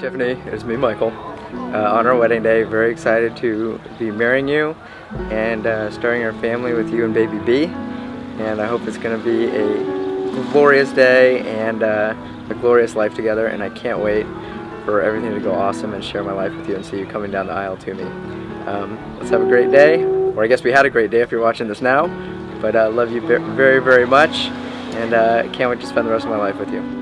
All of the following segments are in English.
Tiffany. It's me, Michael. On our wedding day, very excited to be marrying you and starting our family with you and baby B. And I hope it's going to be a glorious day and a glorious life together. And I can't wait for everything to go awesome and share my life with you and see you coming down the aisle to me. Let's have a great day. Or I guess we had a great day if you're watching this now. But I love you very, very much. And can't wait to spend the rest of my life with you.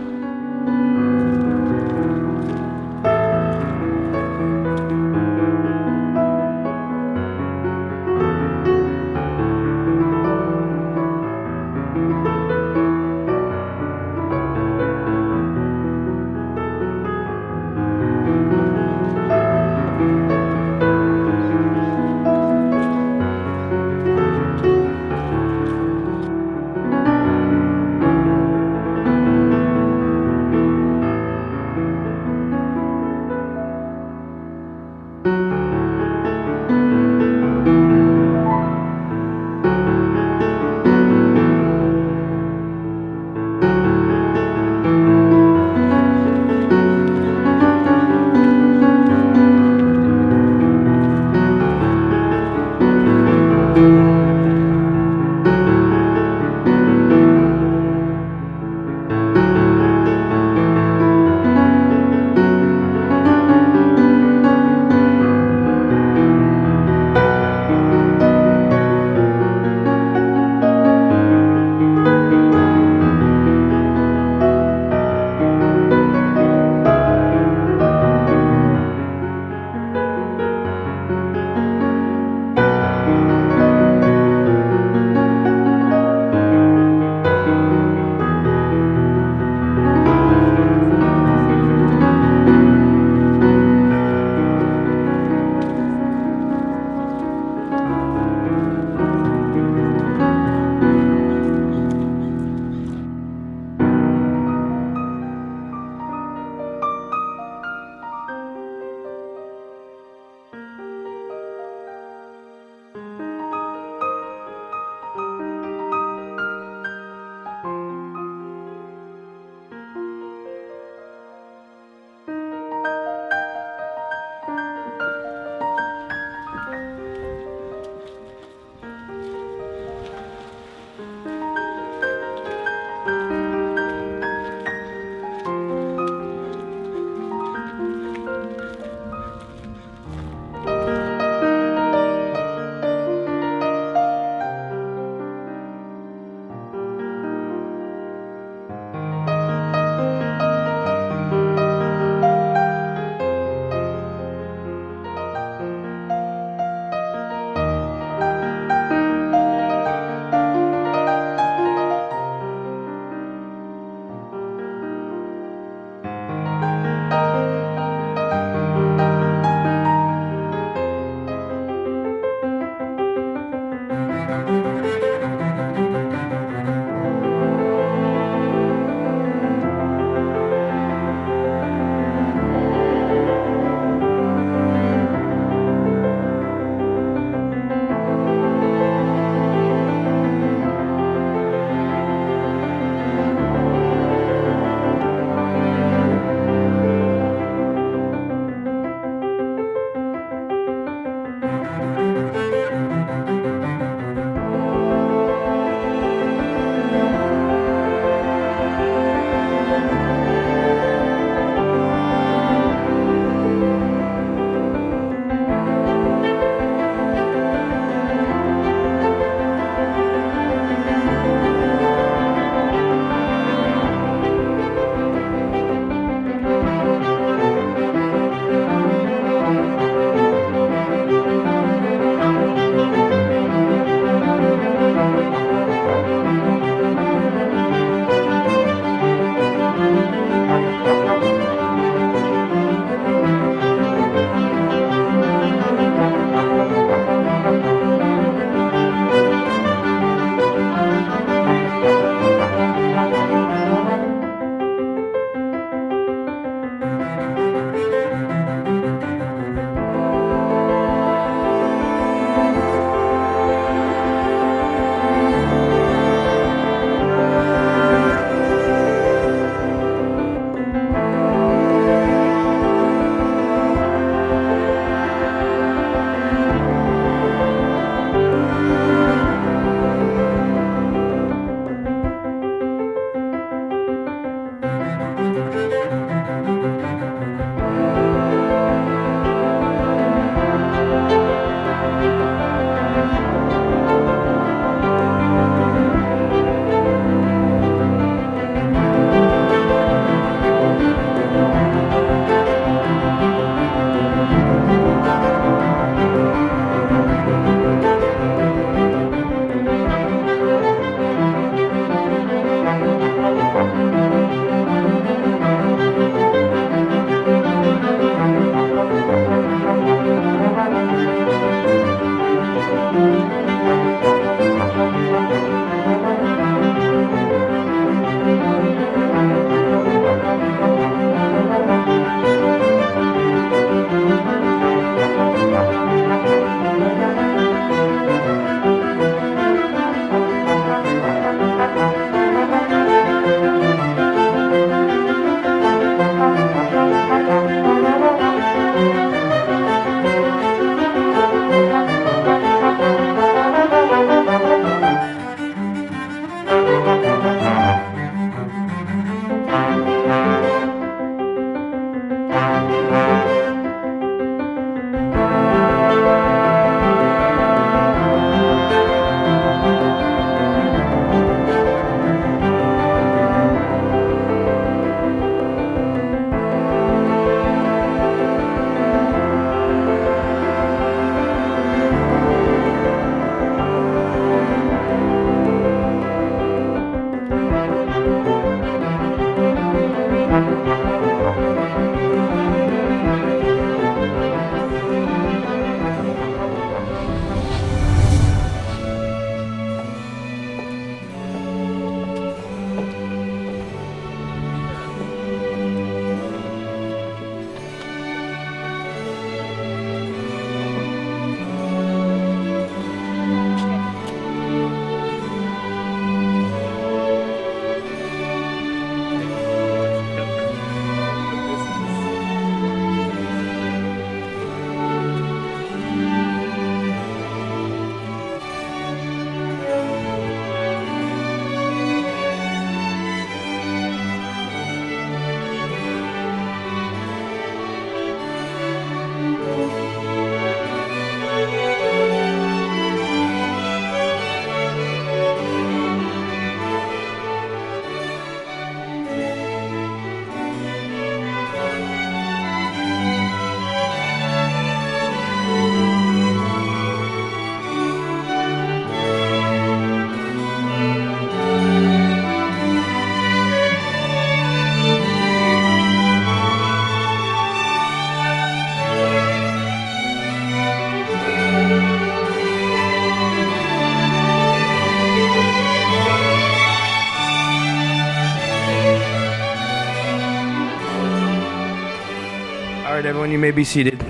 All right, everyone, you may be seated.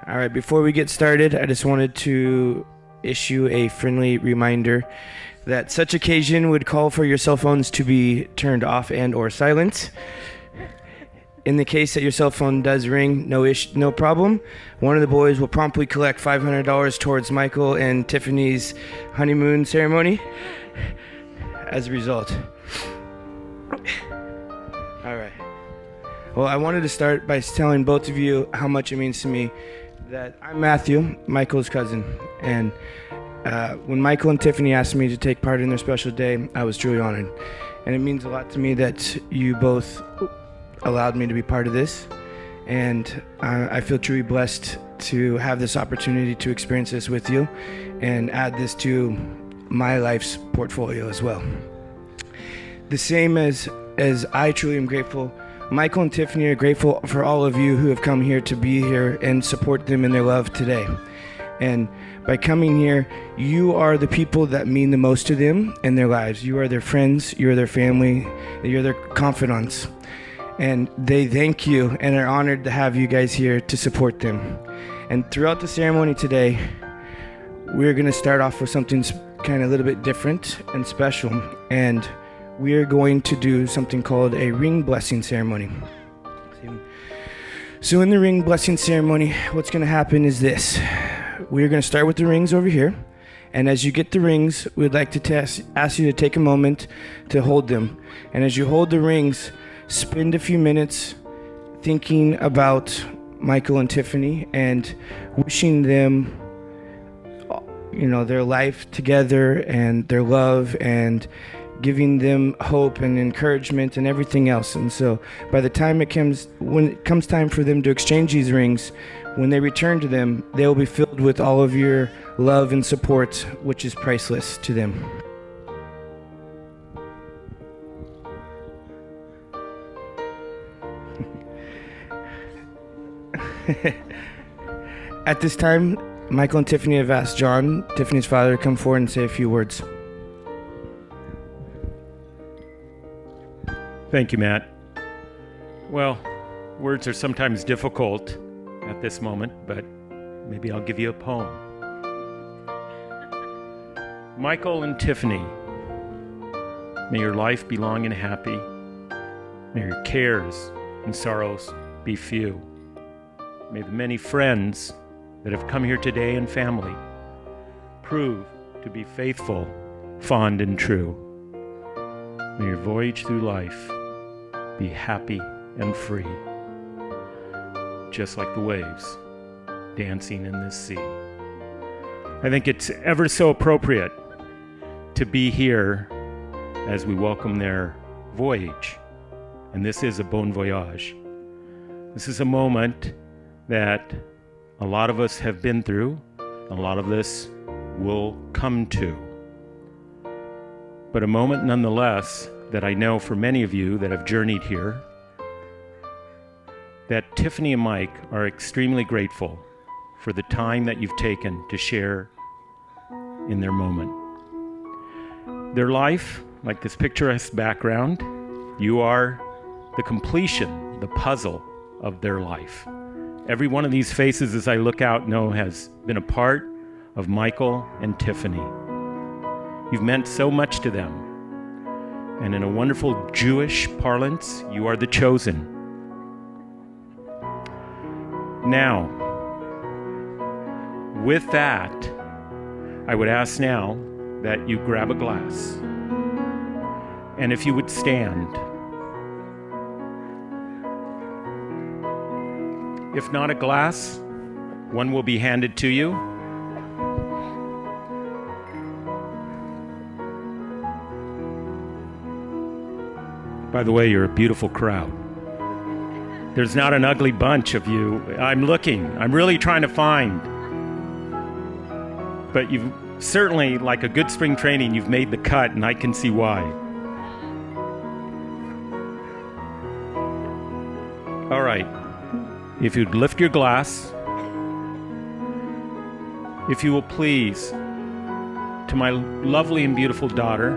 All right, before we get started, I just wanted to issue a friendly reminder that such occasion would call for your cell phones to be turned off and or silent. In the case that your cell phone does ring, no problem. One of the boys will promptly collect $500 towards Michael and Tiffany's honeymoon ceremony as a result. All right. Well, I wanted to start by telling both of you how much it means to me that I'm Matthew, Michael's cousin, and when Michael and Tiffany asked me to take part in their special day, I was truly honored. And it means a lot to me that you both allowed me to be part of this, and I feel truly blessed to have this opportunity to experience this with you and add this to my life's portfolio as well. The same as I truly am grateful, Michael and Tiffany are grateful for all of you who have come here to be here and support them in their love today. And by coming here, you are the people that mean the most to them in their lives. You are their friends, you are their family, you're their confidants. And they thank you and are honored to have you guys here to support them. And throughout the ceremony today, we're going to start off with something kind of a little bit different and special. And we're going to do something called a ring blessing ceremony. So in the ring blessing ceremony, what's going to happen is this. We're going to start with the rings over here. And as you get the rings, we'd like to ask you to take a moment to hold them. And as you hold the rings, spend a few minutes thinking about Michael and Tiffany and wishing them, their life together and their love and giving them hope and encouragement and everything else. And so by the time when it comes time for them to exchange these rings, when they return to them, they will be filled with all of your love and support, which is priceless to them. At this time, Michael and Tiffany have asked John, Tiffany's father, to come forward and say a few words. Thank you, Matt. Well, words are sometimes difficult at this moment, but maybe I'll give you a poem. Michael and Tiffany, may your life be long and happy. May your cares and sorrows be few. May the many friends that have come here today in family, prove to be faithful, fond, and true. May your voyage through life be happy and free, just like the waves dancing in this sea. I think it's ever so appropriate to be here as we welcome their voyage. And this is a bon voyage. This is a moment that a lot of us have been through, a lot of us will come to. But a moment nonetheless that I know for many of you that have journeyed here, that Tiffany and Mike are extremely grateful for the time that you've taken to share in their moment. Their life, like this picturesque background, you are the completion, the puzzle of their life. Every one of these faces, as I look out, know has been a part of Michael and Tiffany. You've meant so much to them. And in a wonderful Jewish parlance, you are the chosen. Now, with that, I would ask now that you grab a glass. And if you would stand. If not a glass, one will be handed to you. By the way, you're a beautiful crowd. There's not an ugly bunch of you. I'm looking. I'm really trying to find. But you've certainly, like a good spring training, you've made the cut, and I can see why. All right. If you'd lift your glass, if you will please, to my lovely and beautiful daughter,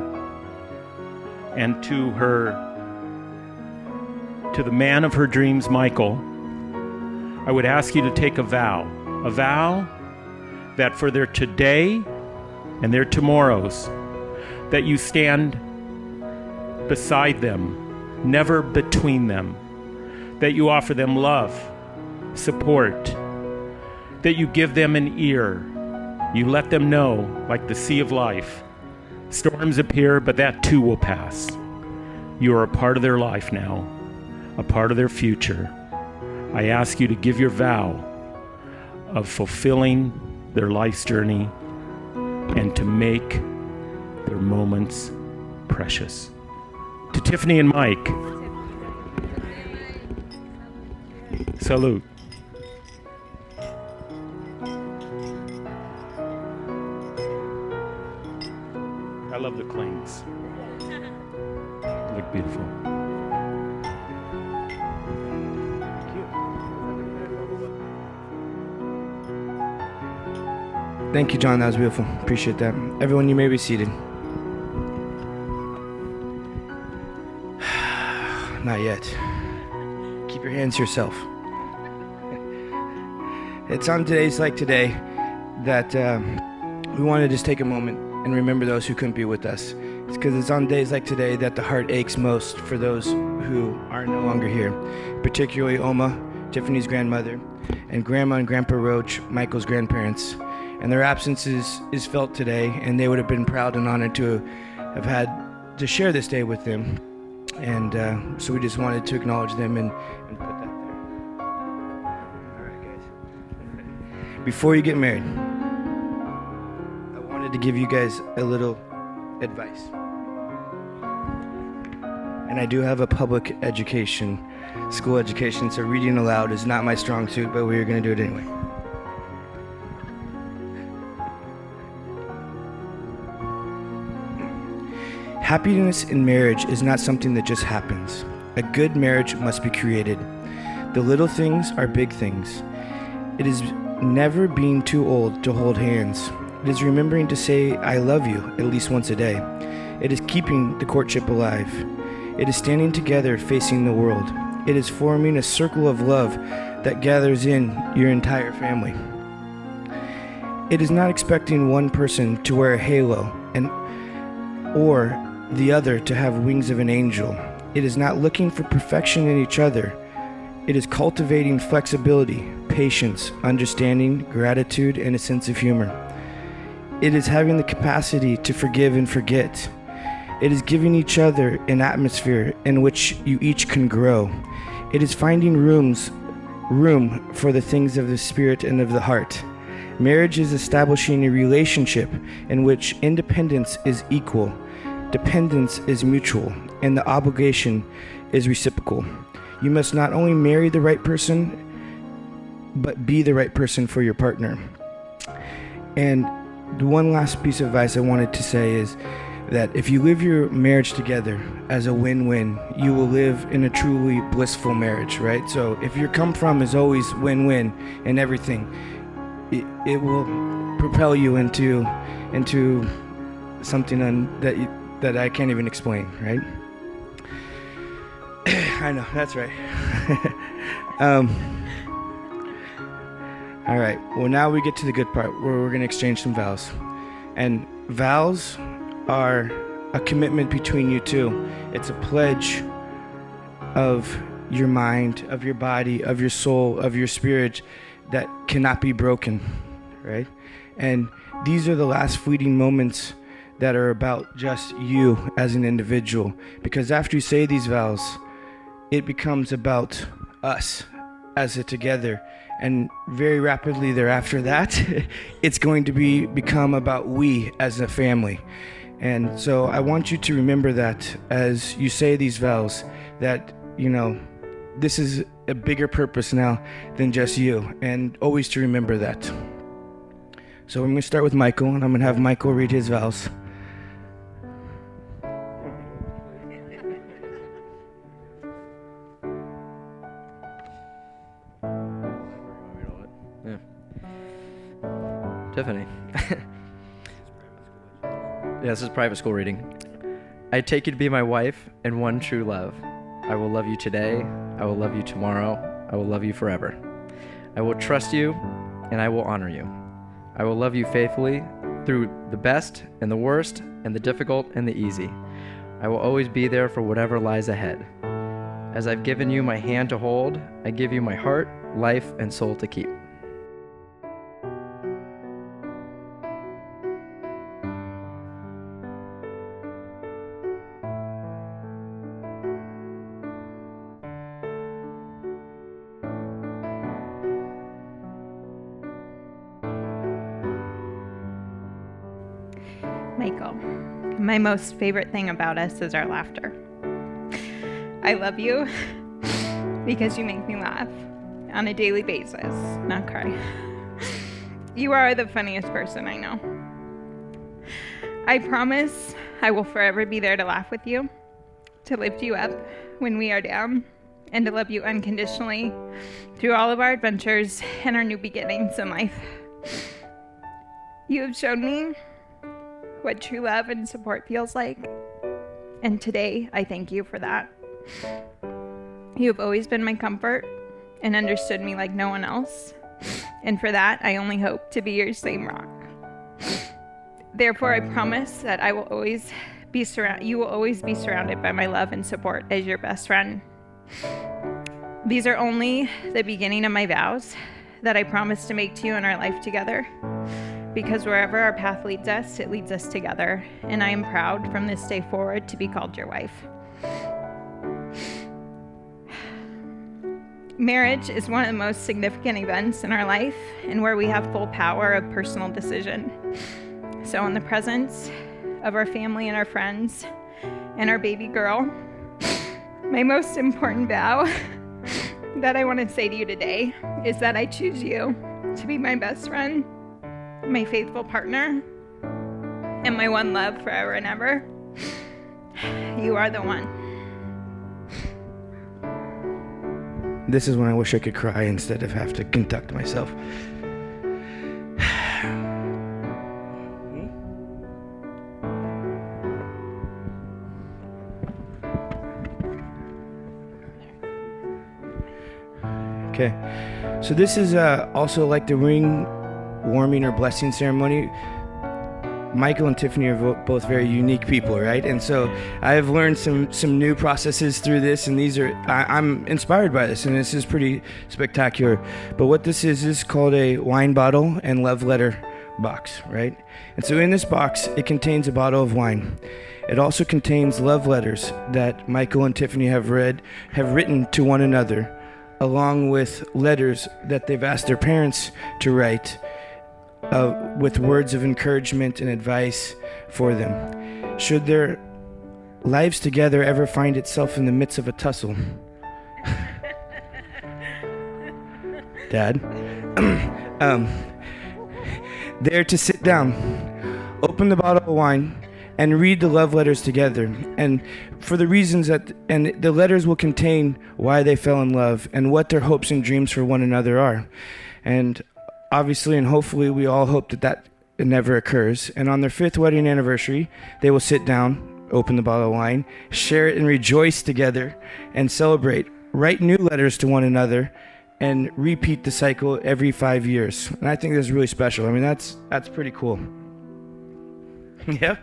and to the man of her dreams, Michael, I would ask you to take a vow that for their today and their tomorrows, that you stand beside them, never between them, that you offer them love, support, that you give them an ear, you let them know, like the sea of life, storms appear, but that too will pass. You are a part of their life now, a part of their future. I ask you to give your vow of fulfilling their life's journey and to make their moments precious. To Tiffany and Mike, salute. I love the clings. They look beautiful. Thank you, John. That was beautiful. Appreciate that. Everyone, you may be seated. Not yet. Keep your hands to yourself. It's on days like today that we want to just take a moment and remember those who couldn't be with us. It's because it's on days like today that the heart aches most for those who are no longer here, particularly Oma, Tiffany's grandmother, and Grandma and Grandpa Roach, Michael's grandparents. And their absence is felt today, and they would have been proud and honored to have had to share this day with them. And so we just wanted to acknowledge them and put that there. All right, guys. Before you get married, I wanted to give you guys a little advice. And I do have a public education, school education, so reading aloud is not my strong suit, but we're going to do it anyway. Happiness in marriage is not something that just happens. A good marriage must be created. The little things are big things. It is never being too old to hold hands. It is remembering to say, I love you, at least once a day. It is keeping the courtship alive. It is standing together facing the world. It is forming a circle of love that gathers in your entire family. It is not expecting one person to wear a halo or the other to have wings of an angel. It is not looking for perfection in each other. It is cultivating flexibility, patience, understanding, gratitude, and a sense of humor. It is having the capacity to forgive and forget. It is giving each other an atmosphere in which you each can grow. It is finding room for the things of the spirit and of the heart. Marriage is establishing a relationship in which independence is equal, dependence is mutual, and the obligation is reciprocal. You must not only marry the right person, but be the right person for your partner. And the one last piece of advice I wanted to say is that if you live your marriage together as a win-win, you will live in a truly blissful marriage, right? So if your come from is always win-win and everything, it will propel you into something that I can't even explain, right? I know, that's right. All right, well now we get to the good part where we're gonna exchange some vows. And vows are a commitment between you two. It's a pledge of your mind, of your body, of your soul, of your spirit that cannot be broken, right? And these are the last fleeting moments that are about just you as an individual. Because after you say these vows, it becomes about us as a together. And very rapidly thereafter that, it's going to become about we as a family. And so I want you to remember that as you say these vows, that, you know, this is a bigger purpose now than just you, and always to remember that. So I'm going to start with Michael, and I'm going to have Michael read his vows. Yeah. Tiffany. Yeah, this is private school reading. I take you to be my wife and one true love. I will love you today. I will love you tomorrow. I will love you forever. I will trust you and I will honor you. I will love you faithfully through the best and the worst and the difficult and the easy. I will always be there for whatever lies ahead. As I've given you my hand to hold, I give you my heart, life, and soul to keep. Michael, my most favorite thing about us is our laughter. I love you because you make me laugh on a daily basis, not cry. You are the funniest person I know. I promise I will forever be there to laugh with you, to lift you up when we are down, and to love you unconditionally through all of our adventures and our new beginnings in life. You have shown me what true love and support feels like, and today I thank you for that. You have always been my comfort and understood me like no one else, and for that I only hope to be your same rock. Therefore I promise that you will always be surrounded by my love and support as your best friend. These are only the beginning of my vows that I promise to make to you in our life together. Because wherever our path leads us, it leads us together. And I am proud from this day forward to be called your wife. Marriage is one of the most significant events in our life and where we have full power of personal decision. So in the presence of our family and our friends and our baby girl, my most important vow that I want to say to you today is that I choose you to be my best friend, my faithful partner, and my one love forever and ever. You are the one. This is when I wish I could cry instead of have to conduct myself. Okay, so this is also like the ring warming or blessing ceremony. Michael and Tiffany are both very unique people, right? And so I've learned some new processes through this, and I'm inspired by this, and this is pretty spectacular. But what this is called a wine bottle and love letter box, right? And so in this box, it contains a bottle of wine. It also contains love letters that Michael and Tiffany have written to one another, along with letters that they've asked their parents to write with words of encouragement and advice for them. Should their lives together ever find itself in the midst of a tussle, Dad, they're to sit down, open the bottle of wine, and read the love letters together, and for the reasons and the letters will contain why they fell in love and what their hopes and dreams for one another are. And obviously and hopefully we all hope that it never occurs. And on their 5th wedding anniversary, they will sit down, open the bottle of wine, share it and rejoice together and celebrate, write new letters to one another, and repeat the cycle every 5 years. And I think that's really special. I mean, that's pretty cool. Yep.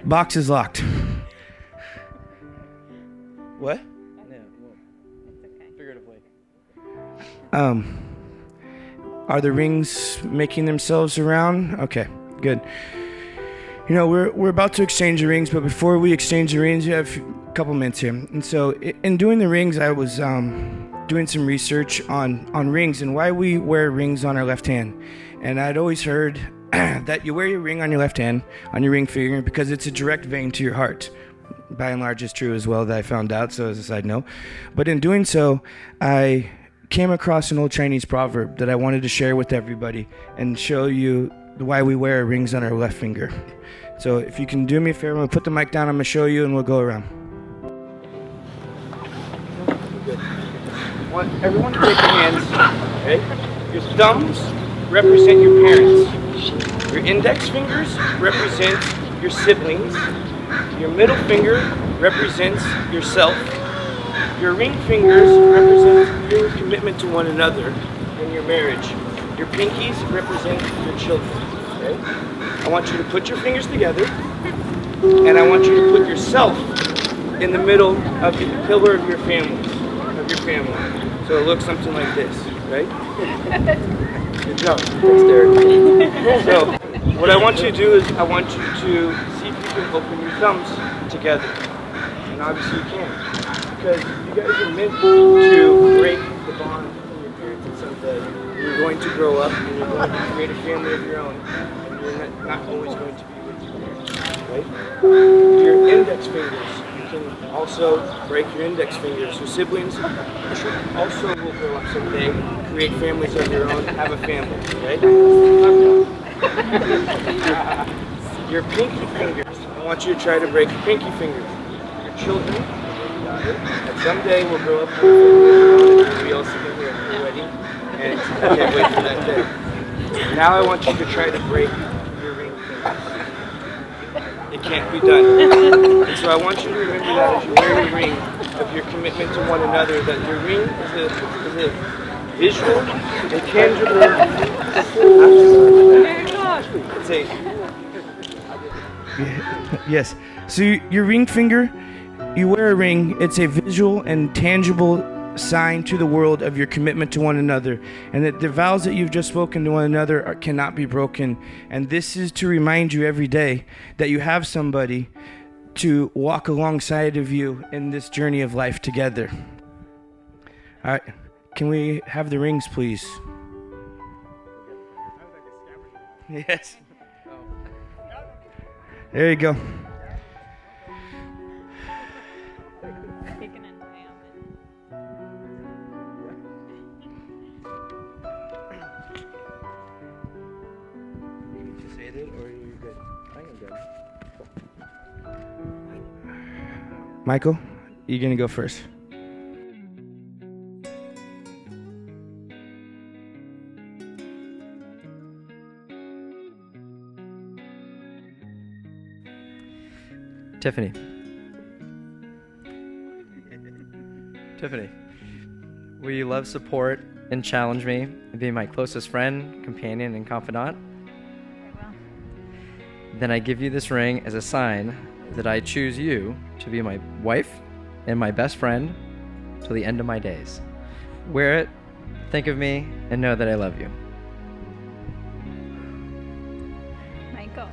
Box is locked. What? Figuratively. Are the rings making themselves around? Okay, good. You know, we're about to exchange the rings, but before we exchange the rings, you have a couple minutes here. And so, in doing the rings, I was doing some research on rings and why we wear rings on our left hand. And I'd always heard that you wear your ring on your left hand, on your ring finger, because it's a direct vein to your heart. By and large, it's true as well, that I found out, so as a side note. But in doing so, I came across an old Chinese proverb that I wanted to share with everybody and show you why we wear rings on our left finger. So if you can do me a favor, I'm going to put the mic down, I'm going to show you, and we'll go around. I want everyone to take your hands, okay? Your thumbs represent your parents. Your index fingers represent your siblings. Your middle finger represents yourself. Your ring fingers represent your commitment to one another in your marriage. Your pinkies represent your children. Okay? I want you to put your fingers together, and I want you to put yourself in the middle of the pillar of your family. So it looks something like this, right? Good job. Dexterity. So what I want you to do is I want you to see if you can open your thumbs together. And obviously you can. Because you guys are meant to break the bond from your parents at some day. You're going to grow up and you're going to create a family of your own. And you're not always going to be with your parents. Right? Your index fingers. You can also break your index fingers. Your siblings also will grow up someday, create families of your own, have a family, right? Your pinky fingers. I want you to try to break your pinky fingers. Your children, and someday will grow up with a family of their own, and we all sit here at your wedding, and I can't wait for that day. Now I want you to try to break your ring fingers. It can't be done. And so I want you to remember that as you wear your ring, of your commitment to one another, that your ring is a visual, a tangible, it's a... Yes. So your ring finger, you wear a ring, it's a visual and tangible sign to the world of your commitment to one another, and that the vows that you've just spoken to one another cannot be broken. And this is to remind you every day that you have somebody to walk alongside of you in this journey of life together. All right, can we have the rings, please? Yes. There you go. Michael, you're gonna go first. Tiffany. Tiffany, will you love, support, and challenge me and be my closest friend, companion, and confidant, I will. then I give you this ring as a sign that I choose you to be my wife and my best friend till the end of my days. Wear it, think of me, and know that I love you. Michael,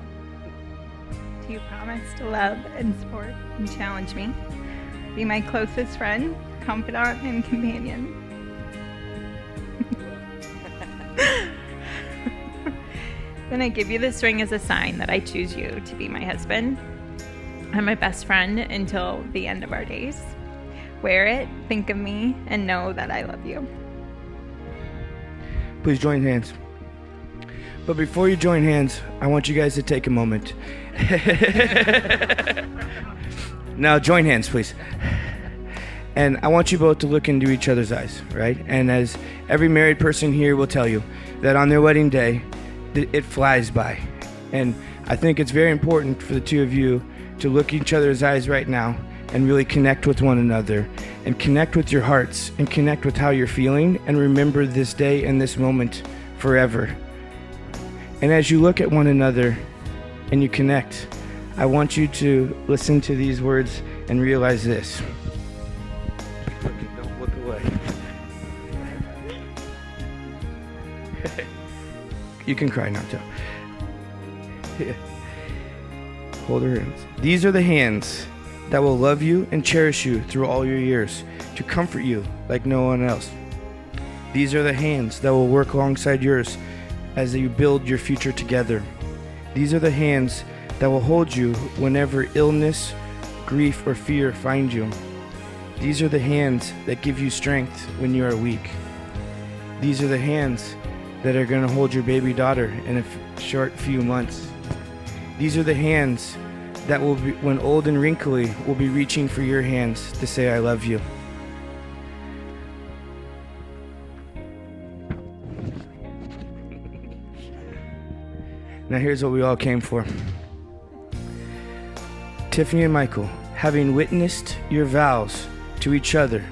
do you promise to love and support and challenge me? Be my closest friend, confidant, and companion. Then I give you this ring as a sign that I choose you to be my husband and my best friend until the end of our days. Wear it, think of me, and know that I love you. Please join hands. But before you join hands, I want you guys to take a moment. Now join hands, please. And I want you both to look into each other's eyes, right? And as every married person here will tell you, that on their wedding day, it flies by. And I think it's very important for the two of you to look each other's eyes right now and really connect with one another and connect with your hearts and connect with how you're feeling and remember this day and this moment forever. And as you look at one another and you connect, I want you to listen to these words and realize this. Don't look away. You can cry now, Joe. Yeah. Hold her hands. These are the hands that will love you and cherish you through all your years, to comfort you like no one else. These are the hands that will work alongside yours as you build your future together. These are the hands that will hold you whenever illness, grief, or fear find you. These are the hands that give you strength when you are weak. These are the hands that are going to hold your baby daughter in a short few months. These are the hands that will be, when old and wrinkly, will be reaching for your hands to say, I love you. Now here's what we all came for. Tiffany and Michael, having witnessed your vows to each other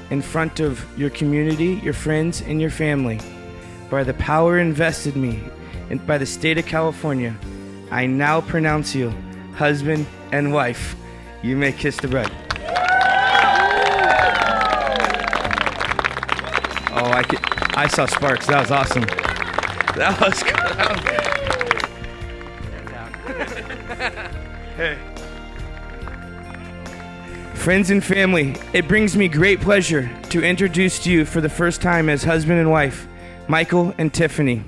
in front of your community, your friends, and your family, by the power invested in me and by the state of California, I now pronounce you husband and wife. You may kiss the bride. Oh, I saw sparks. That was awesome. That was good. Hey. Friends and family, it brings me great pleasure to introduce to you for the first time as husband and wife, Michael and Tiffany.